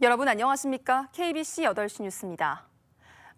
여러분 안녕하십니까? KBC 8시 뉴스입니다.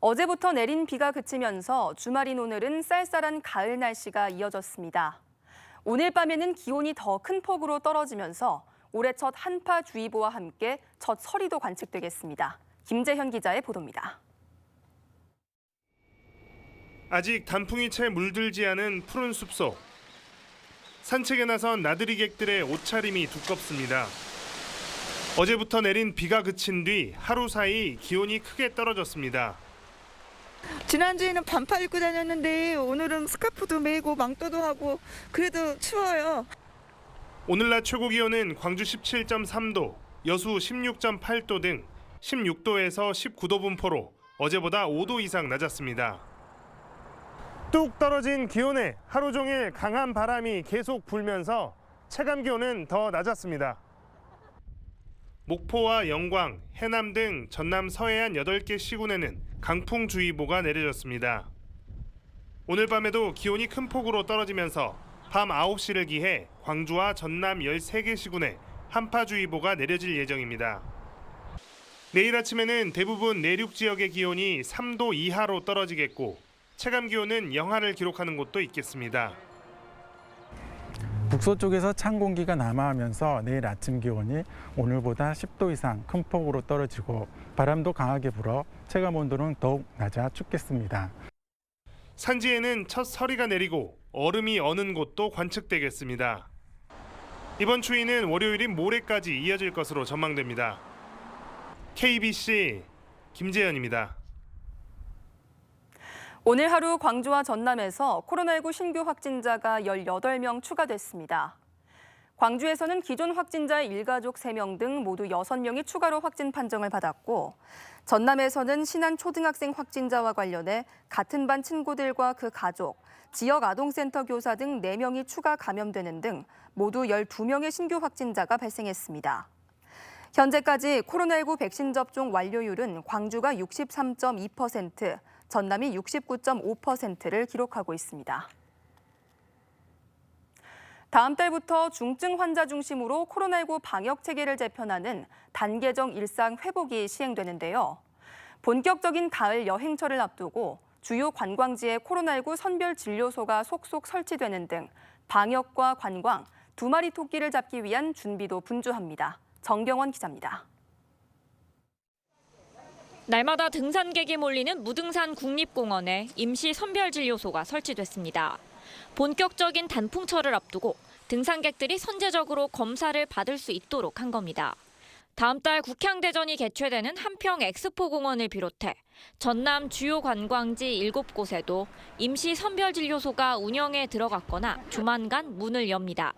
어제부터 내린 비가 그치면서 주말인 오늘은 쌀쌀한 가을 날씨가 이어졌습니다. 오늘 밤에는 기온이 더 큰 폭으로 떨어지면서 올해 첫 한파주의보와 함께 첫 서리도 관측되겠습니다. 김재현 기자의 보도입니다. 아직 단풍이 채 물들지 않은 푸른 숲속. 산책에 나선 나들이객들의 옷차림이 두껍습니다. 어제부터 내린 비가 그친 뒤 하루 사이 기온이 크게 떨어졌습니다. 지난주에는 반팔 입고 다녔는데 오늘은 스카프도 메고 망토도 하고 그래도 추워요. 오늘 낮 최고 기온은 광주 17.3도, 여수 16.8도 등 16도에서 19도 분포로 어제보다 5도 이상 낮았습니다. 뚝 떨어진 기온에 하루 종일 강한 바람이 계속 불면서 체감 기온은 더 낮았습니다. 목포와 영광, 해남 등 전남 서해안 8개 시군에는 강풍주의보가 내려졌습니다. 오늘 밤에도 기온이 큰 폭으로 떨어지면서 밤 9시를 기해 광주와 전남 13개 시군에 한파주의보가 내려질 예정입니다. 내일 아침에는 대부분 내륙 지역의 기온이 3도 이하로 떨어지겠고 체감 기온은 영하를 기록하는 곳도 있겠습니다. 북서쪽에서 찬 공기가 남하하면서 내일 아침 기온이 오늘보다 10도 이상 큰 폭으로 떨어지고 바람도 강하게 불어 체감 온도는 더욱 낮아 춥겠습니다. 산지에는 첫 서리가 내리고 얼음이 어는 곳도 관측되겠습니다. 이번 추위는 월요일인 모레까지 이어질 것으로 전망됩니다. KBC 김재현입니다. 오늘 하루 광주와 전남에서 코로나19 신규 확진자가 18명 추가됐습니다. 광주에서는 기존 확진자의 일가족 3명 등 모두 6명이 추가로 확진 판정을 받았고, 전남에서는 신안 초등학생 확진자와 관련해 같은 반 친구들과 그 가족, 지역 아동센터 교사 등 4명이 추가 감염되는 등 모두 12명의 신규 확진자가 발생했습니다. 현재까지 코로나19 백신 접종 완료율은 광주가 63.2%, 전남이 69.5%를 기록하고 있습니다. 다음 달부터 중증 환자 중심으로 코로나19 방역 체계를 재편하는 단계적 일상 회복이 시행되는데요. 본격적인 가을 여행철을 앞두고 주요 관광지에 코로나19 선별 진료소가 속속 설치되는 등 방역과 관광, 두 마리 토끼를 잡기 위한 준비도 분주합니다. 정경원 기자입니다. 날마다 등산객이 몰리는 무등산 국립공원에 임시 선별진료소가 설치됐습니다. 본격적인 단풍철을 앞두고 등산객들이 선제적으로 검사를 받을 수 있도록 한 겁니다. 다음 달 국향대전이 개최되는 한평 엑스포공원을 비롯해 전남 주요 관광지 7곳에도 임시 선별진료소가 운영에 들어갔거나 조만간 문을 엽니다.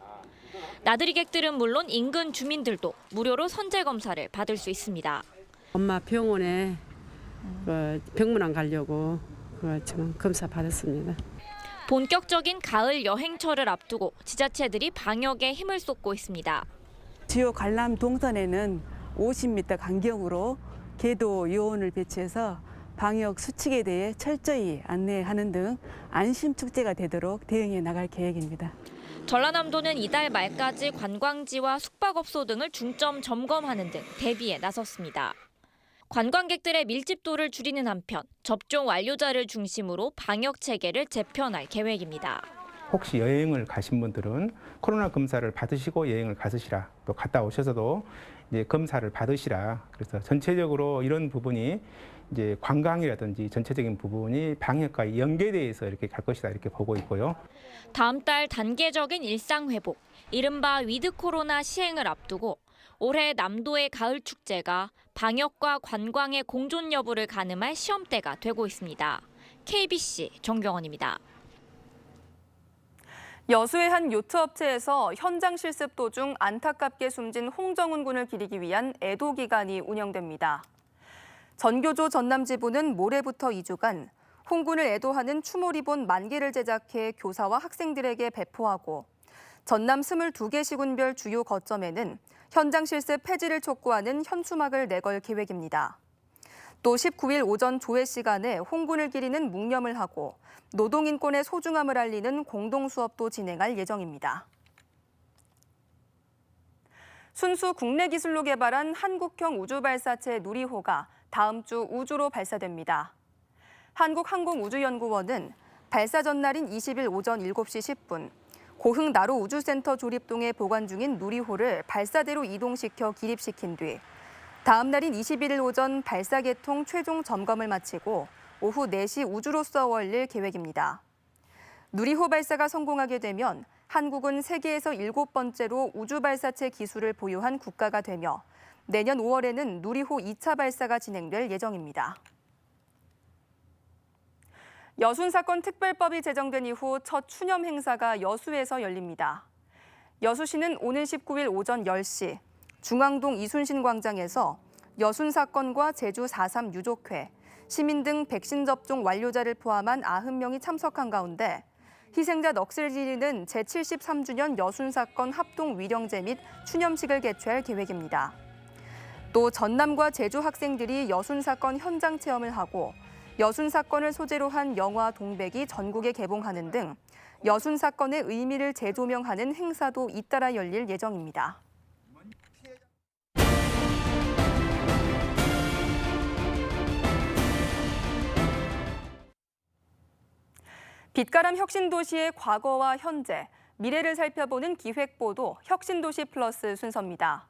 나들이객들은 물론 인근 주민들도 무료로 선제검사를 받을 수 있습니다. 엄마 병원에 병문안 가려고 지금 검사 받았습니다. 본격적인 가을 여행철을 앞두고 지자체들이 방역에 힘을 쏟고 있습니다. 주요 관람 동선에는 50m 간격으로 계도 요원을 배치해서 방역 수칙에 대해 철저히 안내하는 등 안심 축제가 되도록 대응해 나갈 계획입니다. 전라남도는 이달 말까지 관광지와 숙박업소 등을 중점 점검하는 등 대비에 나섰습니다. 관광객들의 밀집도를 줄이는 한편 접종 완료자를 중심으로 방역 체계를 재편할 계획입니다. 혹시 여행을 가신 분들은 코로나 검사를 받으시고 여행을 가시라. 또 갔다 오셔서도 이제 검사를 받으시라. 그래서 전체적으로 이런 부분이 이제 관광이라든지 전체적인 부분이 방역과 연계돼서 이렇게 갈 것이다 이렇게 보고 있고요. 다음 달 단계적인 일상 회복, 이른바 위드 코로나 시행을 앞두고 올해 남도의 가을 축제가 방역과 관광의 공존 여부를 가늠할 시험대가 되고 있습니다. KBC 정경원입니다. 여수의 한 요트 업체에서 현장 실습 도중 안타깝게 숨진 홍정훈 군을 기리기 위한 애도 기간이 운영됩니다. 전교조 전남 지부는 모레부터 2주간 홍 군을 애도하는 추모 리본 10,000개를 제작해 교사와 학생들에게 배포하고 전남 22개 시군별 주요 거점에는 현장 실습 폐지를 촉구하는 현수막을 내걸 계획입니다. 또 19일 오전 조회 시간에 홍 군을 기리는 묵념을 하고 노동인권의 소중함을 알리는 공동수업도 진행할 예정입니다. 순수 국내 기술로 개발한 한국형 우주발사체 누리호가 다음 주 우주로 발사됩니다. 한국항공우주연구원은 발사 전날인 20일 오전 7시 10분 고흥 나로 우주센터 조립동에 보관 중인 누리호를 발사대로 이동시켜 기립시킨 뒤 다음 날인 21일 오전 발사 개통 최종 점검을 마치고 오후 4시 우주로서 월릴 계획입니다. 누리호 발사가 성공하게 되면 한국은 세계에서 7번째로 우주발사체 기술을 보유한 국가가 되며 내년 5월에는 누리호 2차 발사가 진행될 예정입니다. 여순사건 특별법이 제정된 이후 첫 추념 행사가 여수에서 열립니다. 여수시는 오는 19일 오전 10시 중앙동 이순신 광장에서 여순사건과 제주 4.3 유족회, 시민 등 백신 접종 완료자를 포함한 90명이 참석한 가운데 희생자 넋을 지리는 제73주년 여순사건 합동 위령제 및 추념식을 개최할 계획입니다. 또 전남과 제주 학생들이 여순사건 현장 체험을 하고 여순사건을 소재로 한 영화 동백이 전국에 개봉하는 등 여순사건의 의미를 재조명하는 행사도 잇따라 열릴 예정입니다. 빛가람 혁신도시의 과거와 현재, 미래를 살펴보는 기획보도 혁신도시 플러스 순서입니다.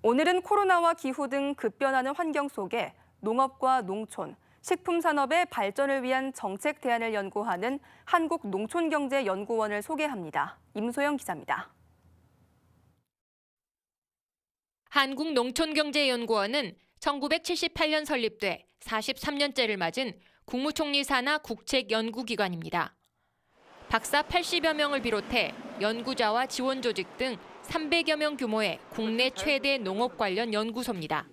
오늘은 코로나와 기후 등 급변하는 환경 속에 농업과 농촌, 식품산업의 발전을 위한 정책 대안을 연구하는 한국농촌경제연구원을 소개합니다. 임소영 기자입니다. 한국농촌경제연구원은 1978년 설립돼 43년째를 맞은 국무총리 산하 국책연구기관입니다. 박사 80여 명을 비롯해 연구자와 지원 조직 등 300여 명 규모의 국내 최대 농업 관련 연구소입니다.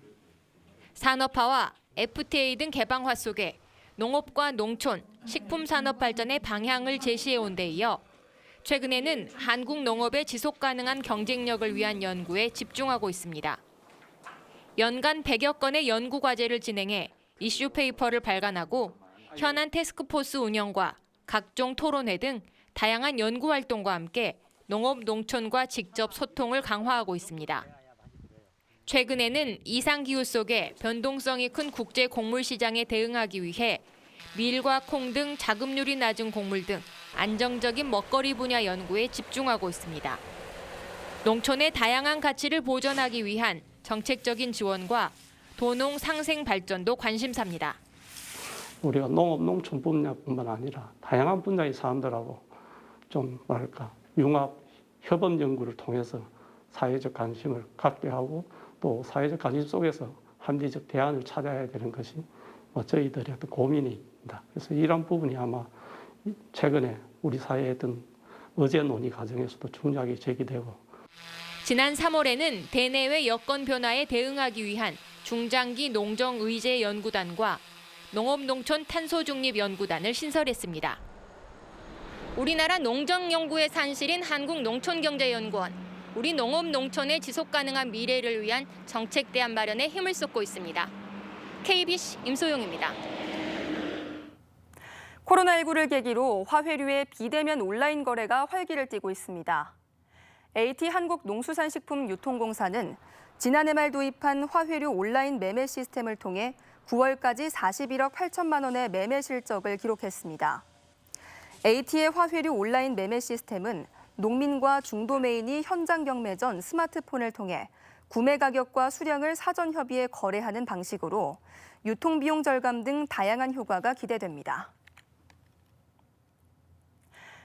산업화와 FTA 등 개방화 속에 농업과 농촌, 식품산업 발전의 방향을 제시해온 데 이어 최근에는 한국 농업의 지속가능한 경쟁력을 위한 연구에 집중하고 있습니다. 연간 100여 건의 연구 과제를 진행해 이슈 페이퍼를 발간하고 현안 태스크포스 운영과 각종 토론회 등 다양한 연구 활동과 함께 농업, 농촌과 직접 소통을 강화하고 있습니다. 최근에는 이상기후 속에 변동성이 큰 국제 곡물 시장에 대응하기 위해 밀과 콩 등 자급률이 낮은 곡물 등 안정적인 먹거리 분야 연구에 집중하고 있습니다. 농촌의 다양한 가치를 보존하기 위한 정책적인 지원과 도농 상생 발전도 관심사입니다. 우리가 농업, 농촌 분야뿐만 아니라 다양한 분야의 사람들하고 좀 융합, 협업 연구를 통해서 사회적 관심을 갖게 하고 또 사회적 관심 속에서 합리적 대안을 찾아야 되는 것이 저희들의 어떤 고민입니다. 그래서 이런 부분이 아마 최근에 우리 사회의 어떤 의제 논의 과정에서도 중요하게 제기되고 지난 3월에는 대내외 여건 변화에 대응하기 위한 중장기 농정의제 연구단과 농업농촌 탄소중립연구단을 신설했습니다. 우리나라 농정연구의 산실인 한국농촌경제연구원, 우리 농업농촌의 지속가능한 미래를 위한 정책 대안 마련에 힘을 쏟고 있습니다. KBC 임소영입니다. 코로나19를 계기로 화훼류의 비대면 온라인 거래가 활기를 띠고 있습니다. AT 한국농수산식품유통공사는 지난해 말 도입한 화훼류 온라인 매매 시스템을 통해 9월까지 41억 8천만 원의 매매 실적을 기록했습니다. AT의 화훼류 온라인 매매 시스템은 농민과 중도매인이 현장 경매 전 스마트폰을 통해 구매 가격과 수량을 사전 협의해 거래하는 방식으로 유통비용 절감 등 다양한 효과가 기대됩니다.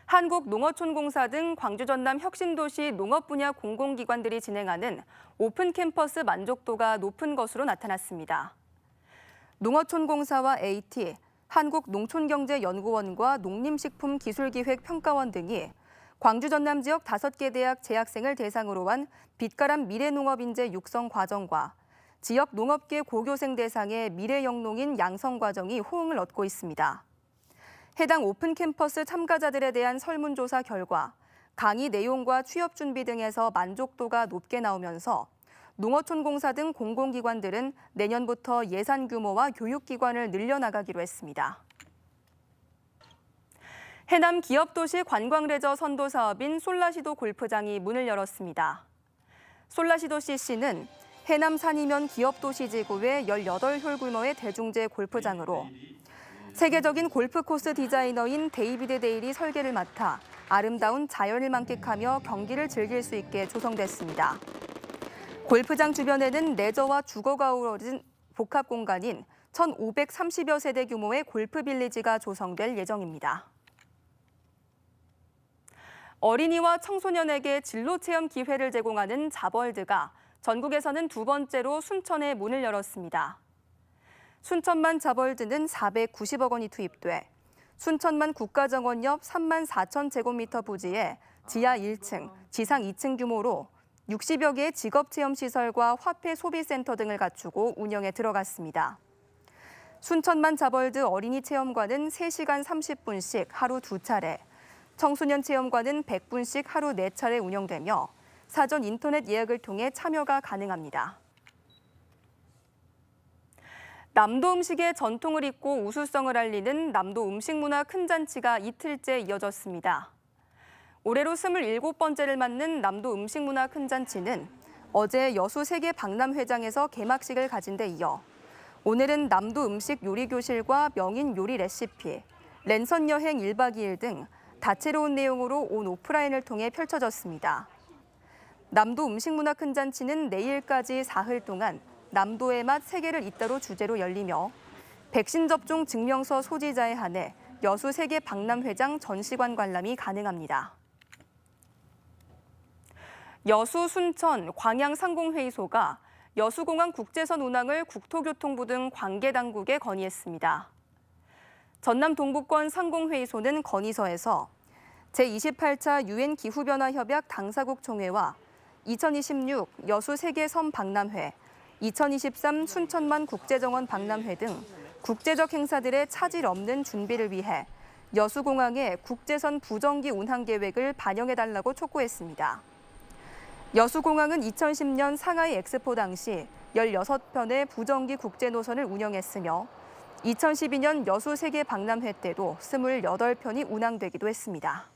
한국농어촌공사 등 광주 전남 혁신도시 농업 분야 공공기관들이 진행하는 오픈 캠퍼스 만족도가 높은 것으로 나타났습니다. 농어촌공사와 AT, 한국농촌경제연구원과 농림식품기술기획평가원 등이 광주 전남 지역 5개 대학 재학생을 대상으로 한 빛가람 미래농업인재 육성 과정과 지역 농업계 고교생 대상의 미래영농인 양성 과정이 호응을 얻고 있습니다. 해당 오픈 캠퍼스 참가자들에 대한 설문조사 결과 강의 내용과 취업 준비 등에서 만족도가 높게 나오면서 농어촌공사 등 공공기관들은 내년부터 예산 규모와 교육기관을 늘려나가기로 했습니다. 해남 기업도시 관광레저 선도 사업인 솔라시도 골프장이 문을 열었습니다. 솔라시도 CC는 해남 산이면 기업도시지구의 18홀 규모의 대중제 골프장으로 세계적인 골프 코스 디자이너인 데이비드 데일이 설계를 맡아 아름다운 자연을 만끽하며 경기를 즐길 수 있게 조성됐습니다. 골프장 주변에는 레저와 주거가 어우러진 복합 공간인 1,530여 세대 규모의 골프 빌리지가 조성될 예정입니다. 어린이와 청소년에게 진로 체험 기회를 제공하는 자벌드가 전국에서는 두 번째로 순천에 문을 열었습니다. 순천만 자벌드는 490억 원이 투입돼 순천만 국가정원 옆 3만 4천 제곱미터 부지에 지하 1층, 지상 2층 규모로 60여 개의 직업체험시설과 화폐 소비센터 등을 갖추고 운영에 들어갔습니다. 순천만 자벌드 어린이 체험관은 3시간 30분씩 하루 2차례, 청소년 체험관은 100분씩 하루 4차례 운영되며 사전 인터넷 예약을 통해 참여가 가능합니다. 남도 음식의 전통을 잇고 우수성을 알리는 남도 음식문화 큰 잔치가 이틀째 이어졌습니다. 올해로 27번째를 맞는 남도 음식문화 큰 잔치는 어제 여수 세계 박람회장에서 개막식을 가진 데 이어 오늘은 남도 음식 요리교실과 명인 요리 레시피, 랜선 여행 1박 2일 등 다채로운 내용으로 온 오프라인을 통해 펼쳐졌습니다. 남도 음식문화 큰 잔치는 내일까지 사흘 동안 남도의 맛 세계를 잇따로 주제로 열리며 백신 접종 증명서 소지자에 한해 여수 세계 박람회장 전시관 관람이 가능합니다. 여수, 순천, 광양 상공회의소가 여수공항 국제선 운항을 국토교통부 등 관계당국에 건의했습니다. 전남 동부권 상공회의소는 건의서에서 제28차 유엔 기후변화협약 당사국 총회와 2026 여수 세계섬 박람회, 2023 순천만 국제정원 박람회 등 국제적 행사들의 차질 없는 준비를 위해 여수공항에 국제선 부정기 운항 계획을 반영해달라고 촉구했습니다. 여수공항은 2010년 상하이 엑스포 당시 16편의 부정기 국제노선을 운영했으며 2012년 여수 세계 박람회 때도 28편이 운항되기도 했습니다.